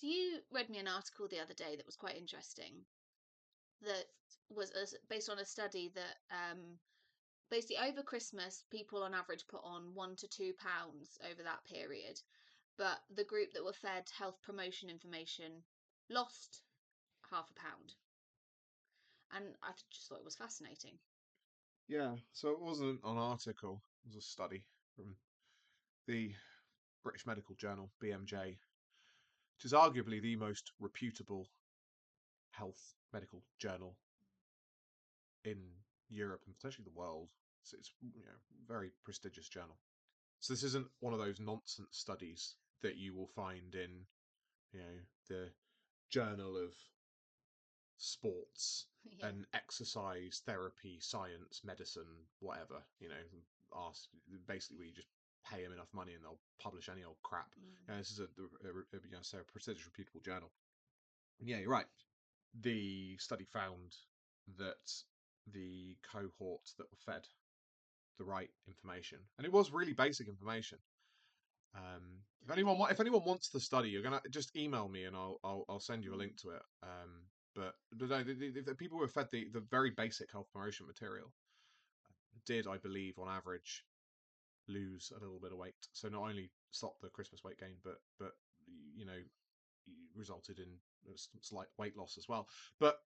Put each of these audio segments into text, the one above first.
So you read me an article the other day that was quite interesting. That was based on a study that basically over Christmas, people on average put on 1 to 2 pounds over that period, but the group that were fed health promotion information lost half a pound. And I just thought it was fascinating. Yeah, so it wasn't an article, it was a study from the British Medical Journal, BMJ, which is arguably the most reputable health medical journal in Europe and potentially the world. So it's very prestigious journal. So this isn't one of those nonsense studies that you will find in the Journal of Sports Yeah. and exercise therapy, science, medicine, whatever. Ask basically where you just pay them enough money and they'll publish any old crap. This is a prestigious, reputable journal. And yeah, you're right. The study found that the cohort that were fed the right information, and it was really basic information. If anyone wants the study, you're gonna just email me and I'll send you a link to it. But no, the people who were fed the very basic health promotion material did, I believe, on average, lose a little bit of weight. So not only stopped the Christmas weight gain, but you know resulted in slight weight loss as well. But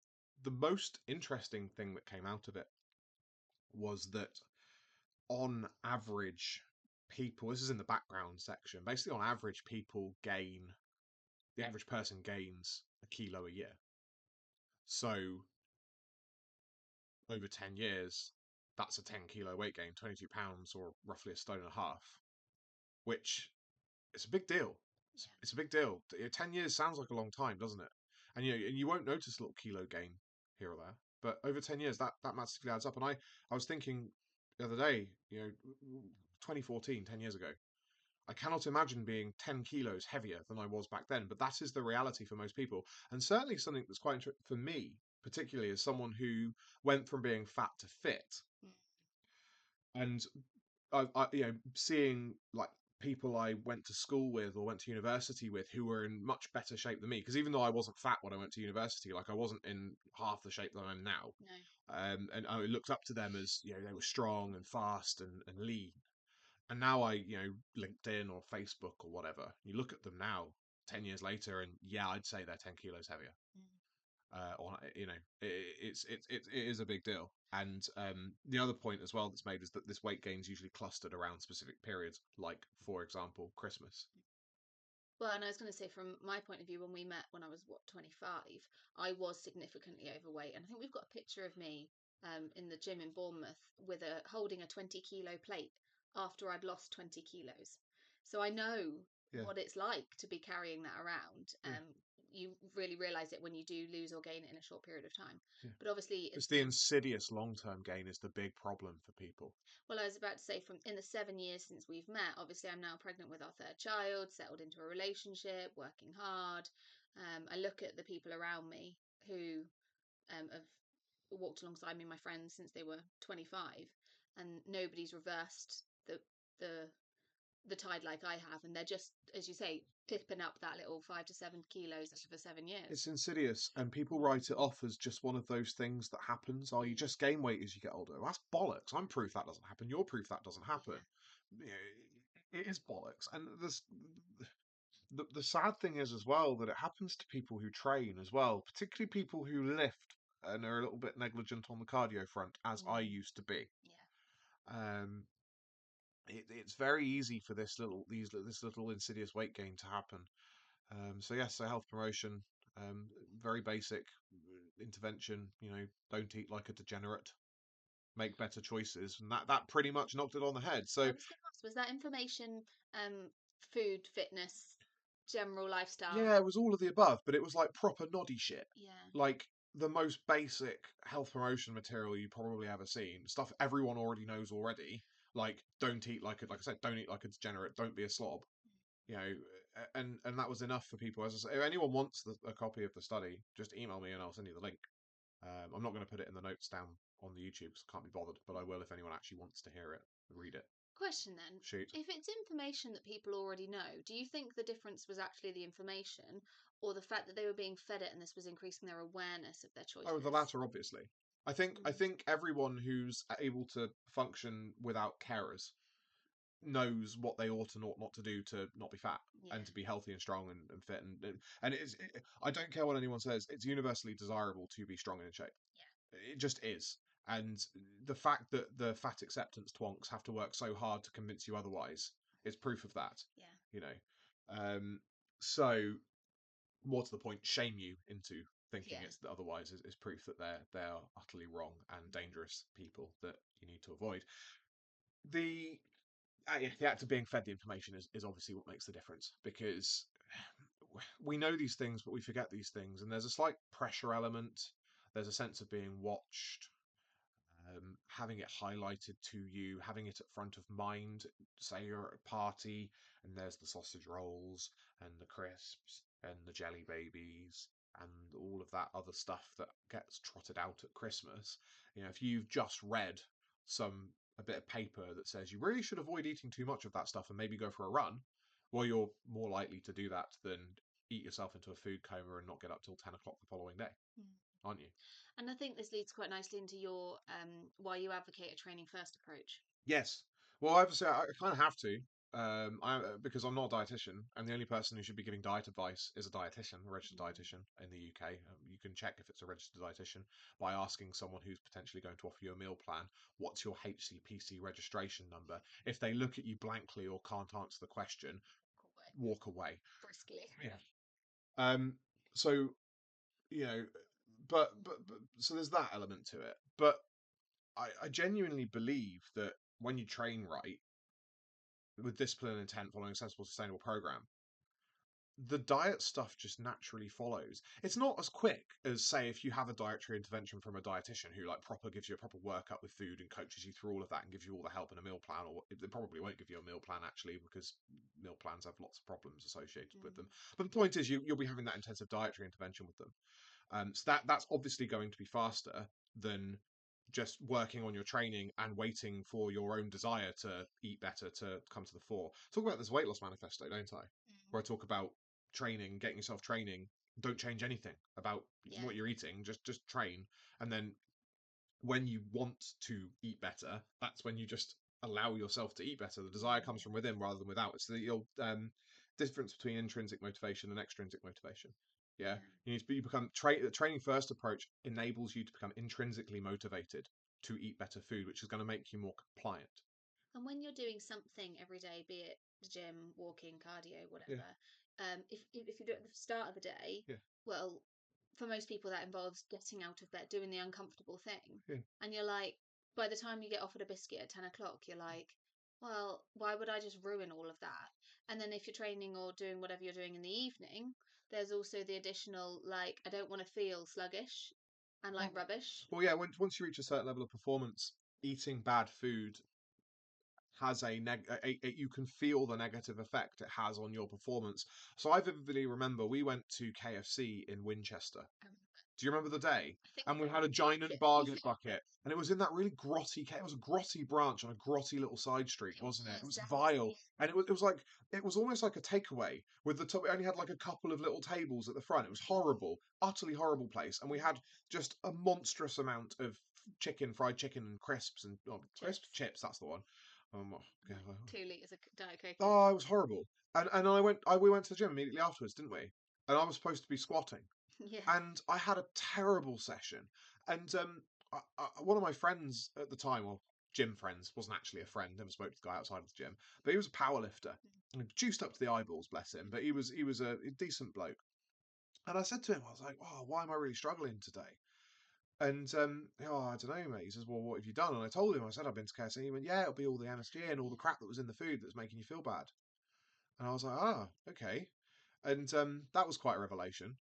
the most interesting thing that came out of it was that on average, people, this is in the background section, basically on average, the average person gains a kilo a year. So over 10 years, that's a 10 kilo weight gain, 22 pounds or roughly a stone and a half, which it's a big deal. It's a big deal. 10 years sounds like a long time, doesn't it? And you won't notice a little kilo gain here or there, but over 10 years, that massively adds up. And I was thinking the other day, 2014, 10 years ago, I cannot imagine being 10 kilos heavier than I was back then, but that is the reality for most people. And certainly something that's quite interesting for me, particularly as someone who went from being fat to fit. And seeing like people I went to school with or went to university with who were in much better shape than me, because even though I wasn't fat when I went to university, like I wasn't in half the shape that I'm now. No. And I looked up to them as they were strong and fast and lean. And now LinkedIn or Facebook or whatever, you look at them now, 10 years later, and yeah, I'd say they're 10 kilos heavier. It is a big deal. And the other point as well that's made is that this weight gain is usually clustered around specific periods, like for example Christmas. Well, and I was going to say, from my point of view, when we met when I was, 25, I was significantly overweight. And I think we've got a picture of me in the gym in Bournemouth with holding a 20 kilo plate after I'd lost 20 kilos. So I know what it's like to be carrying that around. You really realize it when you do lose or gain it in a short period of time. Yeah. But obviously, It's the insidious long-term gain is the big problem for people. well, I was about to say, from in the 7 years since we've met, obviously I'm now pregnant with our third child, settled into a relationship, working hard. I look at the people around me who have walked alongside me, my friends, since they were 25, and nobody's reversed the tide like I have, and they're just, as you say, tipping up that little 5 to 7 kilos for 7 years. It's insidious, and people write it off as just one of those things that happens. Oh, you just gain weight as you get older. Well, that's bollocks. I'm proof that doesn't happen. You're proof that doesn't happen. It is bollocks. And the sad thing is as well that it happens to people who train as well, particularly people who lift and are a little bit negligent on the cardio front, as I used to be. Um, it's very easy for this little insidious weight gain to happen. So health promotion, very basic intervention. Don't eat like a degenerate, make better choices, and that pretty much knocked it on the head. So I was going to ask, was that information food, fitness, general lifestyle? yeah, it was all of the above, but it was like proper noddy shit. Yeah. Like the most basic health promotion material you probably ever seen. Stuff everyone already knows already. Like don't eat like I said, don't eat like a degenerate. Don't be a slob. And that was enough for people. As I say, if anyone wants a copy of the study, just email me and I'll send you the link. I'm not going to put it in the notes down on the YouTube because I can't be bothered, but I will if anyone actually wants to hear it, read it. Question then. Shoot. If it's information that people already know, do you think the difference was actually the information or the fact that they were being fed it and this was increasing their awareness of their Oh, the choices? latter, obviously. I think everyone who's able to function without carers knows what they ought and ought not to do to not be fat Yeah. and to be healthy and strong and fit and I don't care what anyone says. It's universally desirable to be strong and in shape. It just is. And the fact that the fat acceptance twonks have to work so hard to convince you otherwise is proof of that. Yeah. You know. So more to the point, shame you into thinking Yeah. it's otherwise is proof that they are utterly wrong and dangerous people that you need to avoid. The the act of being fed the information is obviously what makes the difference because we know these things, but we forget these things, and there's a slight pressure element. There's a sense of being watched, having it highlighted to you, having it at front of mind. Say you're at a party and there's the sausage rolls and the crisps and the jelly babies and all of that other stuff that gets trotted out at Christmas. You know, if you've just read a bit of paper that says you really should avoid eating too much of that stuff and maybe go for a run, well, you're more likely to do that than eat yourself into a food coma and not get up till 10 o'clock the following day, Mm. aren't you? And I think this leads quite nicely into your why you advocate a training first approach. Yes. Well, obviously, I kind of have to, because I'm not a dietitian, and the only person who should be giving diet advice is a dietitian, a registered dietitian in the UK. You can check if it's a registered dietitian by asking someone who's potentially going to offer you a meal plan, what's your HCPC registration number? If they look at you blankly or can't answer the question, walk away. Briskly. Yeah. Um. So you know, but so there's that element to it, but I genuinely believe that when you train right with discipline and intent following a sensible, sustainable program, the diet stuff just naturally follows. It's not as quick as, say, if you have a dietary intervention from a dietitian who like proper gives you a proper workup with food and coaches you through all of that and gives you all the help in a meal plan. Or they probably won't give you a meal plan actually because meal plans have lots of problems associated with them. But the point is, you'll be having that intensive dietary intervention with them. So that's obviously going to be faster than just working on your training and waiting for your own desire to eat better to come to the fore. Talk about this weight loss manifesto, don't I? Where I talk about training, getting yourself training. Don't change anything about Yeah. what you're eating. Just train, and then when you want to eat better, that's when you just allow yourself to eat better. The desire comes from within rather than without. It's the old difference between intrinsic motivation and extrinsic motivation. Yeah, you become the training first approach enables you to become intrinsically motivated to eat better food, which is going to make you more compliant. And when you're doing something every day, be it the gym, walking, cardio, Yeah, whatever, if you do it at the start of the day, yeah, well, for most people that involves getting out of bed, doing the uncomfortable thing, yeah. and you're like, by the time you get offered a biscuit at 10 o'clock, you're like, well, why would I just ruin all of that? And then if you're training or doing whatever you're doing in the evening, there's also the additional like, I don't want to feel sluggish and like Well, rubbish. well, yeah. Once you reach a certain level of performance, eating bad food has you can feel the negative effect it has on your performance. So I vividly remember we went to KFC in Winchester. Um, Do you remember the day? I think And we so. had a giant Bucket. bargain bucket, and it was in that really grotty. It was a grotty branch on a grotty little side street, It wasn't it? It was was vile, definitely. and it was almost like a takeaway with the top. It only had like a couple of little tables at the front. It was horrible, utterly horrible place, and we had just a monstrous amount of fried chicken, and crisps and crisps, Chips. chips. That's the one. Oh, Like 2 liters of Diet Coke in. oh, it was horrible. And we went to the gym immediately afterwards, didn't we? And I was supposed to be squatting, Yeah. and I had a terrible session. And one of my friends at the time, well, gym friends, wasn't actually a friend. Never spoke to the guy outside of the gym, but he was a power lifter, juiced up to the eyeballs, bless him. But he was a decent bloke. And I said to him, I was like, "Oh, why am I really struggling today?" And I don't know, mate. He says, "Well, what have you done?" And I told him, I said, "I've been to KFC." He went, "Yeah, it'll be all the MSG and all the crap that was in the food that's making you feel bad." And I was like, "Ah, okay." And that was quite a revelation.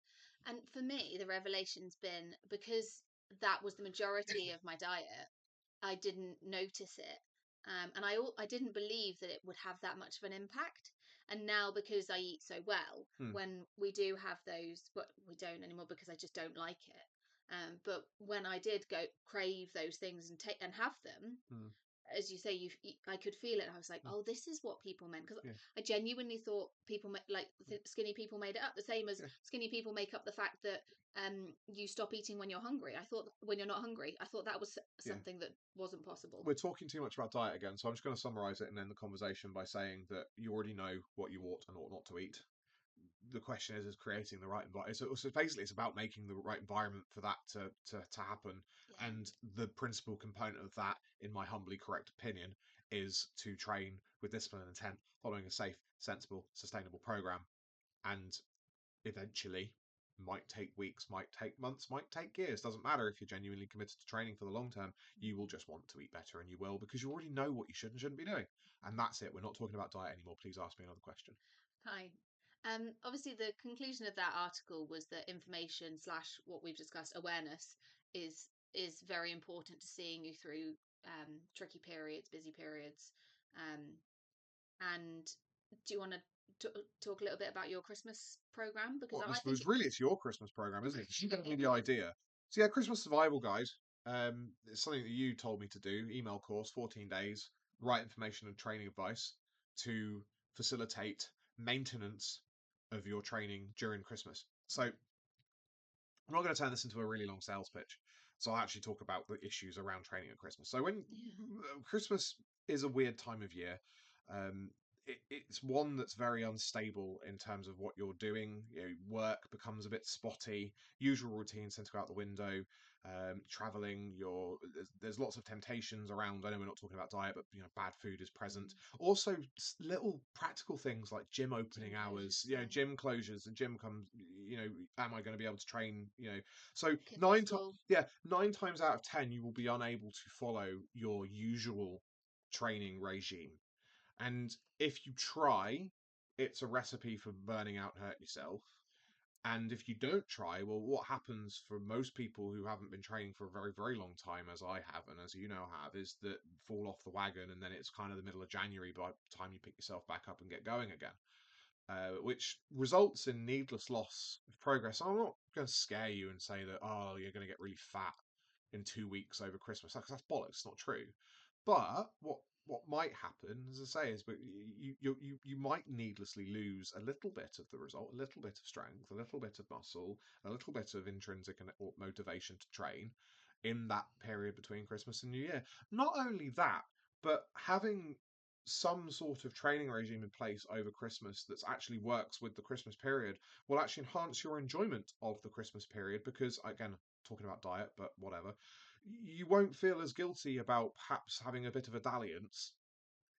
And for me, the revelation's been because that was the majority of my diet, I didn't notice it. And I didn't believe that it would have that much of an impact. And now, because I eat so well, Hmm, when we do have those, but we don't anymore because I just don't like it. But when I did go crave those things and take and have them, hmm. as you say, I could feel it. And I was like, Mm, oh, this is what people meant, because yeah, I genuinely thought like skinny people made it up, the same as yeah, skinny people make up the fact that you stop eating when you're hungry. I thought when you're not hungry, I thought that was yeah. something that wasn't possible. We're talking too much about diet again, so I'm just going to summarize it and end the conversation by saying that you already know what you ought and ought not to eat. The question is creating the right environment. So basically, it's about making the right environment for that to happen. Yeah. And the principal component of that, in my humbly correct opinion, is to train with discipline and intent, following a safe, sensible, sustainable program. And eventually, might take weeks, might take months, might take years. Doesn't matter if you're genuinely committed to training for the long term. You will just want to eat better, and you will, because you already know what you should and shouldn't be doing. And that's it. We're not talking about diet anymore. Please ask me another question. Fine. Obviously, the conclusion of that article was that information slash what we've discussed, awareness, is very important to seeing you through tricky periods, busy periods. Um, and do you want to talk a little bit about your Christmas program? Because Well, I I think suppose really it's your Christmas program, isn't it? 'Cause you gave me the idea. So yeah, Christmas Survival Guide. It's something that you told me to do. Email course, 14 days, right information and training advice to facilitate maintenance of your training during Christmas. So I'm not going to turn this into a really long sales pitch. So I'll actually talk about the issues around training at Christmas. So when yeah, Christmas is a weird time of year, um, it's one that's very unstable in terms of what you're doing. You know, work becomes a bit spotty. Usual routines tend to go out the window. Traveling, there's lots of temptations around. I know we're not talking about diet, but bad food is present. Also, little practical things like gym gym opening hours. closures. Yeah, Gym closures. The gym comes. Am I going to be able to train? So kids at school. yeah, 9 times out of 10, you will be unable to follow your usual training regime. And if you try, it's a recipe for burning out and hurt yourself. And if you don't try, well, what happens for most people who haven't been training for a very, very long time, as I have, and as you now have, is that fall off the wagon, and then it's kind of the middle of January by the time you pick yourself back up and get going again, which results in needless loss of progress. I'm not going to scare you and say that, oh, you're going to get really fat in 2 weeks over Christmas. That's bollocks. It's not true. But what might happen, as I say, is you might needlessly lose a little bit of the result, a little bit of strength, a little bit of muscle, a little bit of intrinsic motivation to train in that period between Christmas and New Year. Not only that, but having some sort of training regime in place over Christmas that actually works with the Christmas period will actually enhance your enjoyment of the Christmas period because, again, talking about diet, but whatever, you won't feel as guilty about perhaps having a bit of a dalliance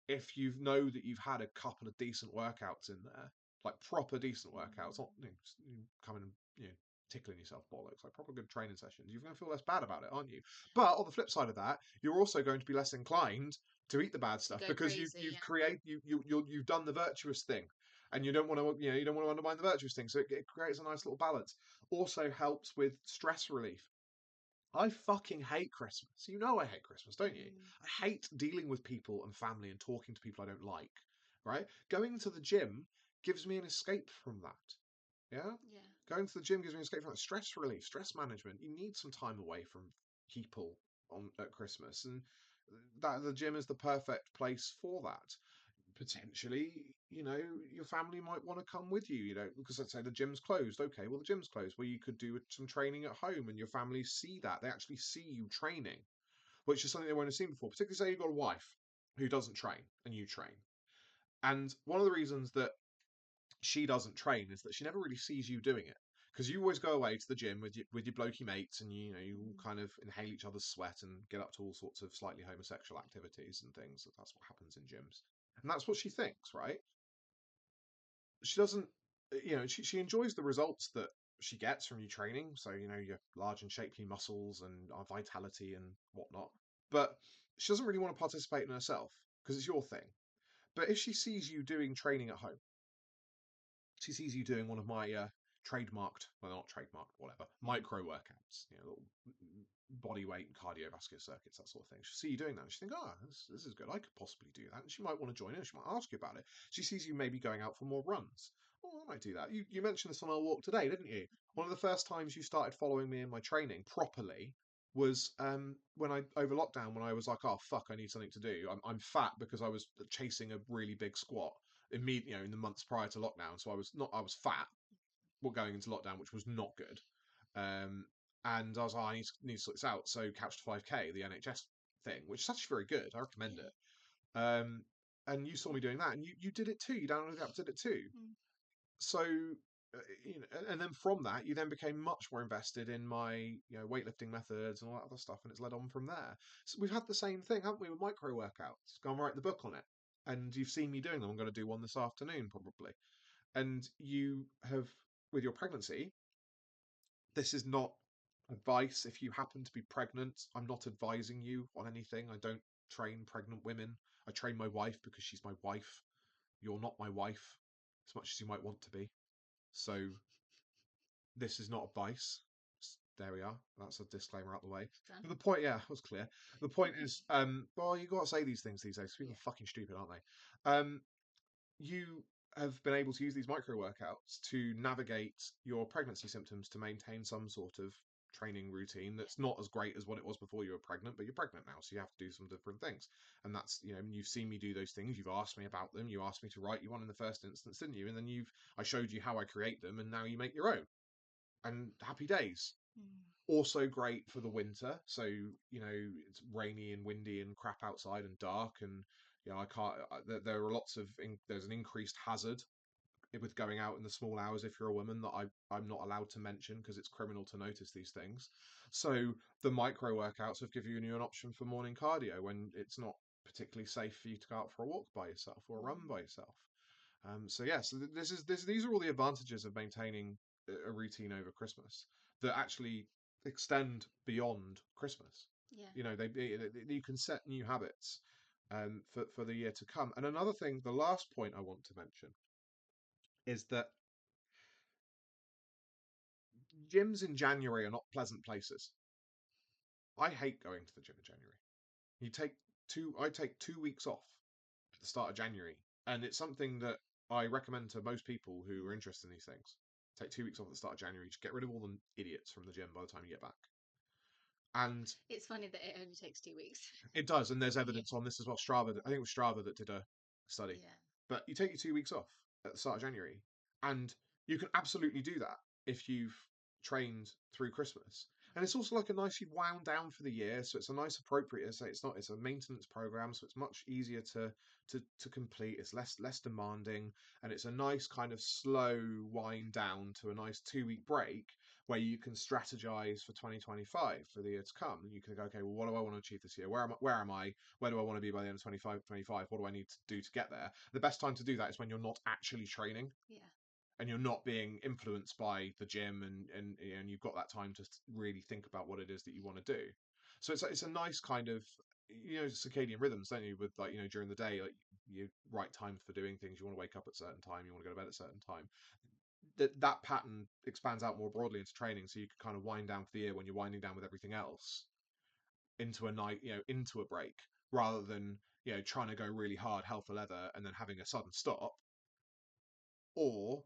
if you know that you've had a couple of decent workouts in there, like proper decent workouts, not coming and tickling yourself bollocks, like proper good training sessions. You're going to feel less bad about it, aren't you? But on the flip side of that, you're also going to be less inclined to eat the bad To stuff go because crazy. you've Yeah. created you've done the virtuous thing. And you don't want to, you don't want to undermine the virtuous thing, so it creates a nice little balance. Also helps with stress relief. I fucking hate Christmas. You know I hate Christmas, don't you? Mm, I hate dealing with people and family and talking to people I don't like, right? Going to the gym gives me an escape from that. Yeah? yeah. Going to the gym gives me an escape from that. Stress relief, stress management. You need some time away from people at Christmas. And that the gym is the perfect place for that. Potentially, your family might want to come with you, because let's say the gym's closed. Okay, well, the gym's closed. Well, you could do some training at home and your family see that. They actually see you training, which is something they won't have seen before. Particularly, say you've got a wife who doesn't train and you train. And one of the reasons that she doesn't train is that she never really sees you doing it. Because you always go away to the gym with your blokey mates, and you all Mm, kind of inhale each other's sweat and get up to all sorts of slightly homosexual activities and things. That's what happens in gyms, and that's what she thinks, right? She doesn't, she enjoys the results that she gets from you training. So, your large and shapely muscles and vitality and whatnot. But she doesn't really want to participate in herself because it's your thing. But if she sees you doing training at home, she sees you doing one of my trademarked, well, not trademarked, whatever, mm, micro workouts, little body weight and cardiovascular circuits, that sort of thing. She'll see you doing that. And she think, oh, this is good. I could possibly do that. And she might want to join in. She might ask you about it. She sees you maybe going out for more runs. Oh, I might do that. You mentioned this on our walk today, didn't you? One of the first times you started following me in my training properly, was when I over lockdown, when I was like, oh fuck, I need something to do. I'm fat because I was chasing a really big squat immediately, in the months prior to lockdown. So I was fat, well, going into lockdown, which was not good. Um, and I was like, I need to sort this out. So Couch to 5K, the NHS thing, which is actually very good. I recommend Yeah. it. And you saw me doing that, and you did it too. You downloaded the app, did it too. Mm. So and then from that, you then became much more invested in my weightlifting methods and all that other stuff, and it's led on from there. So we've had the same thing, haven't we, with micro workouts? Go and write the book on it, and you've seen me doing them. I'm going to do one this afternoon probably. And you have, with your pregnancy, this is not advice. If you happen to be pregnant, I'm not advising you on anything. I don't train pregnant women. I train my wife because she's my wife. You're not my wife, as much as you might want to be. So this is not advice. There we are. That's a disclaimer out the way. Done. But the point, yeah, it was clear. The point is, well, you got to say these things these days. People Yeah. are fucking stupid, aren't they? You have been able to use these micro workouts to navigate your pregnancy symptoms to maintain some sort of training routine Yeah. that's not as great as what it was before you were pregnant, but you're pregnant now, so you have to do some different things. And that's, you've seen me do those things. You've asked me about them. You asked me to write you one in the first instance, didn't you? And then I showed you how I create them, and now you make your own. And happy days. Mm. Also great for the winter. So, it's rainy and windy and crap outside and dark. And, I can't, there are lots of, there's an increased hazard with going out in the small hours if you're a woman that I'm not allowed to mention because it's criminal to notice these things. So the micro workouts have given you an option for morning cardio when it's not particularly safe for you to go out for a walk by yourself or a run Mm. by yourself. So yeah, so these are all the advantages of maintaining a routine over Christmas that actually extend beyond Christmas. Yeah. You can set new habits for the year to come. And another thing, the last point I want to mention is that gyms in January are not pleasant places. I hate going to the gym in January. I take 2 weeks off at the start of January, and it's something that I recommend to most people who are Mm. interested in these things. Take 2 weeks off at the start of January, just get rid of all the idiots from the gym by the time you get back. And It's funny that it only takes 2 weeks. it does, and there's Yeah. evidence on this as well. Strava, I think it was Strava that did a study. Yeah. But you take your 2 weeks off at the start of January, and you can absolutely do that if you've trained through Christmas. And it's also like a nice, you've wound down for the year, so it's a nice appropriate. So it's a maintenance program, so it's much easier to complete. It's less demanding, and it's a nice kind of slow wind down to a nice 2 week break where you can strategize for 2025 for the year to come. And you can go, okay, well, what do I want to achieve this year? Where am I? Where do I want to be by the end of 25? What do I need to do to get there? The best time to do that is when you're not actually training Yeah. and you're not being influenced by the gym, and you've got that time to really think about what it is that you want to do. So it's a nice kind of circadian rhythms, don't you? With like during the day, like you right times for doing things. You want to wake up at a certain time. You want to go to bed at a certain time. That pattern expands out more broadly into training, so you can kind of wind down for the year when you're winding down with everything else into a night, into a break, rather than trying to go really hard, hell for leather, and then having a sudden stop, or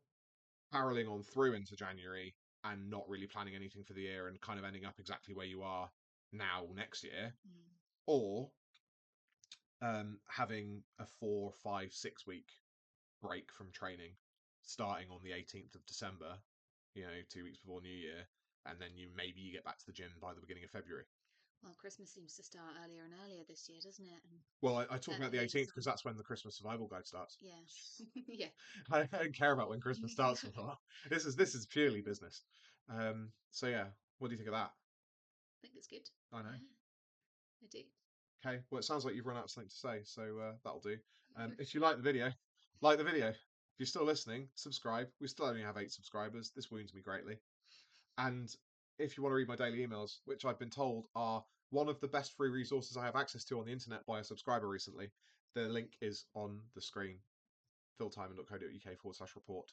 barreling on through into January and not really planning anything for the year and kind of ending up exactly where you are now next year, Mm. or having a 4, 5, 6 week break from training starting on the 18th of December, 2 weeks before New Year, and then you get back to the gym by the beginning of February. Well, Christmas seems to start earlier and earlier this year, doesn't it? And Well, I talk about the early 18th because December. that's when the Christmas survival guide starts. Yeah. Yeah. I don't care about when Christmas starts or not. This is purely business. So yeah, what do you think of that? I think it's good. I know. Yeah, I do. Okay, well, it sounds like you've run out of something to say, so that'll do. If you like the video, like the video. If you're still listening, subscribe. We still only have 8 subscribers. This wounds me greatly. And if you want to read my daily emails, which I've been told are one of the best free resources I have access to on the internet by a subscriber recently, the link is on the screen. philtyman.co.uk/report.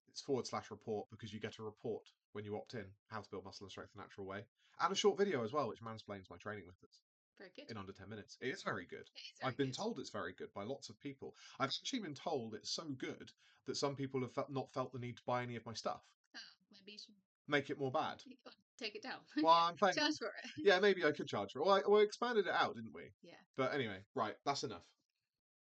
It's /report because you get a report when you opt in, how to build muscle and strength the natural way, and a short video as well, which mansplains my training methods Very good. in under 10 minutes. It is very good. It is very I've been good. told it's very good by lots of people. I've actually been told it's so good that some people have not felt the need to buy any of my stuff. Oh, maybe you should Make it more bad. take it down. Well, Yeah, I'm paying. charge for it. Yeah, maybe I could charge for it. Well, we expanded it out, didn't we? Yeah. But anyway, right, that's enough.